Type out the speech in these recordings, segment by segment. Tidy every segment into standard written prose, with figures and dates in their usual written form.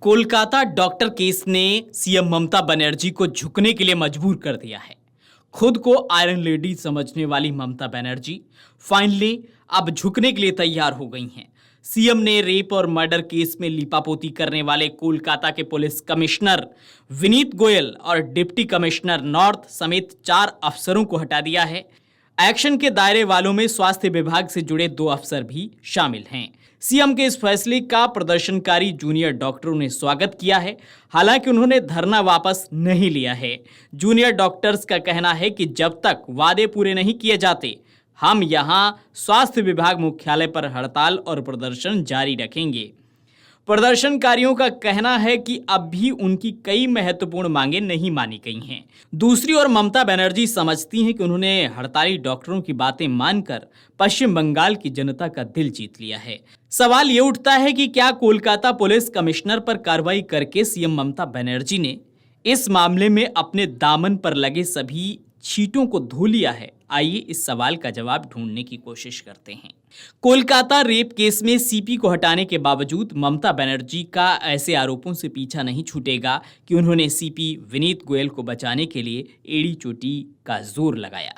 Kolkata doctor case ने CM Mamata Banerjee को झुकने के लिए मजबूर कर दिया है। खुद को आयरन लेडी समझने वाली ममता बनर्जी फाइनली अब झुकने के लिए तैयार हो गई हैं। सीएम ने रेप और मर्डर केस में लीपापोती करने वाले कोलकाता के पुलिस कमिश्नर विनीत गोयल और डिप्टी कमिश्नर नॉर्थ समेत 4 अफसरों को हटा दिया है। एक्शन के दायरे वालों में स्वास्थ्य विभाग से जुड़े 2 अफसर भी शामिल हैं। सीएम के इस फैसले का प्रदर्शनकारी जूनियर डॉक्टरों ने स्वागत किया है। हालांकि उन्होंने धरना वापस नहीं लिया है। जूनियर डॉक्टर्स का कहना है कि जब तक वादे पूरे नहीं किए जाते, हम यहां स्वास्थ्य विभाग मुख्यालय पर हड़ताल और प्रदर्शन जारी रखेंगे। प्रदर्शनकारियों का कहना है कि अब भी उनकी कई महत्वपूर्ण मांगें नहीं मानी गई हैं। दूसरी ओर ममता बनर्जी समझती हैं कि उन्होंने हड़ताली डॉक्टरों की बातें मानकर पश्चिम बंगाल की जनता का दिल जीत लिया है। सवाल ये उठता है कि क्या कोलकाता पुलिस कमिश्नर पर कार्रवाई करके सीएम ममता बनर्जी ने इस मामले में अपने दामन पर लगे सभी छींटों को धो लिया है? आइए इस सवाल का जवाब ढूंढने की कोशिश करते हैं। कोलकाता रेप केस में सीपी को हटाने के बावजूद ममता बनर्जी का ऐसे आरोपों से पीछा नहीं छूटेगा कि उन्होंने सीपी विनीत गोयल को बचाने के लिए एड़ी चोटी का जोर लगाया,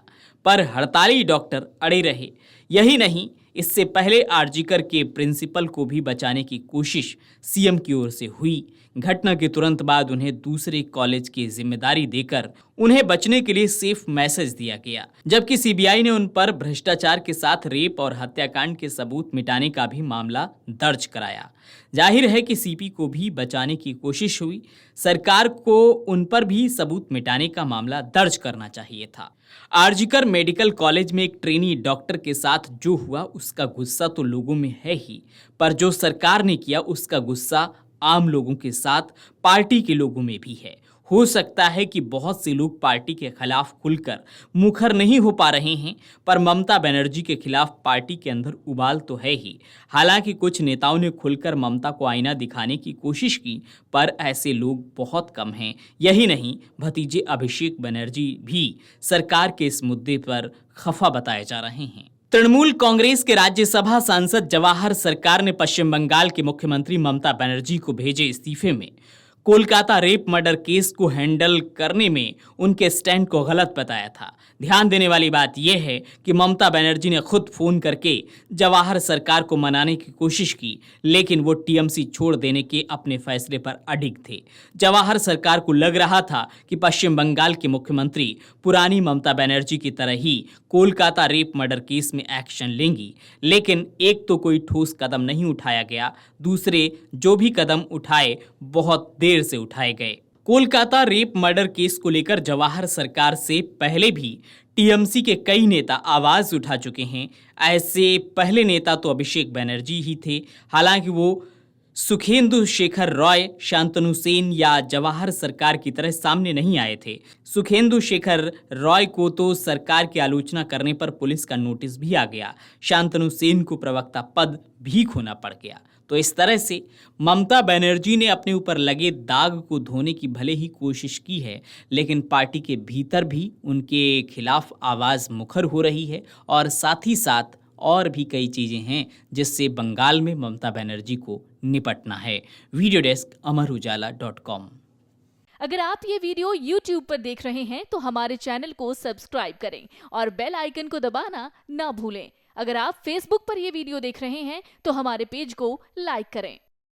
पर हड़ताली डॉक्टर अड़े रहे। यही नहीं, इससे पहले आरजीकर के प्रिंसिपल को भी बचाने की कोशिश सीएम की ओर से हुई। घटना के तुरंत बाद उन्हें दूसरे कॉलेज की जिम्मेदारी देकर उन्हें बचने के लिए सेफ मैसेज दिया गया, जबकि सीबीआई ने उन पर भ्रष्टाचार के साथ रेप और हत्याकांड के सबूत मिटाने का भी मामला दर्ज कराया। जाहिर है कि सीपी को भी बचाने की कोशिश हुई। सरकार को उन पर भी सबूत मिटाने का मामला दर्ज करना चाहिए था। आरजीकर मेडिकल कॉलेज में एक ट्रेनी डॉक्टर के साथ जो हुआ उसका गुस्सा तो लोगों में है ही, पर जो सरकार ने किया उसका गुस्सा आम लोगों के साथ पार्टी के लोगों में भी है। हो सकता है कि बहुत से लोग पार्टी के खिलाफ खुलकर मुखर नहीं हो पा रहे हैं, पर ममता बनर्जी के खिलाफ पार्टी के अंदर उबाल तो है ही। हालांकि कुछ नेताओं ने खुलकर ममता को आईना दिखाने की कोशिश की, पर ऐसे लोग बहुत कम हैं। यही नहीं, भतीजे अभिषेक बनर्जी भी सरकार के इस मुद्दे पर खफा बताए जा रहे हैं। तृणमूल कांग्रेस के राज्यसभा सांसद जवाहर सरकार ने पश्चिम बंगाल के मुख्यमंत्री ममता बनर्जी को भेजे इस्तीफे में कोलकाता रेप मर्डर केस को हैंडल करने में उनके स्टैंड को गलत बताया था। ध्यान देने वाली बात यह है कि ममता बनर्जी ने खुद फोन करके जवाहर सरकार को मनाने की कोशिश की, लेकिन वो टीएमसी छोड़ देने के अपने फैसले पर अडिग थे। जवाहर सरकार को लग रहा था कि पश्चिम बंगाल के मुख्यमंत्री पुरानी ममता बनर्जी की तरह ही कोलकाता रेप मर्डर केस में एक्शन लेंगी, लेकिन एक तो कोई ठोस कदम नहीं उठाया गया, दूसरे जो भी कदम उठाए बहुत देर से उठाए गए। कोलकाता रेप मर्डर केस को लेकर जवाहर सरकार से पहले भी टीएमसी के कई नेता आवाज उठा चुके हैं। ऐसे पहले नेता तो अभिषेक बनर्जी ही थे। हालांकि वो सुखेंदु शेखर रॉय, शांतनु सेन या जवाहर सरकार की तरह सामने नहीं आए थे। सुखेंदु शेखर रॉय को तो सरकार की आलोचना करने पर पुलिस का नोटिस भी आ गया। शांतनु सेन को प्रवक्ता पद भी खोना पड़ गया। तो इस तरह से ममता बनर्जी ने अपने ऊपर लगे दाग को धोने की भले ही कोशिश की है, लेकिन पार्टी के भीतर भी उनके खिलाफ आवाज़ मुखर हो रही है और साथ ही साथ और भी कई चीज़ें हैं जिससे बंगाल में ममता बनर्जी को निपटना है। वीडियो डेस्क अमरउजाला.com। अगर आप ये वीडियो YouTube पर देख रहे हैं तो हमारे चैनल को सब्सक्राइब करें और बेल आइकन को दबाना ना भूलें। अगर आप Facebook पर ये वीडियो देख रहे हैं तो हमारे पेज को लाइक करें।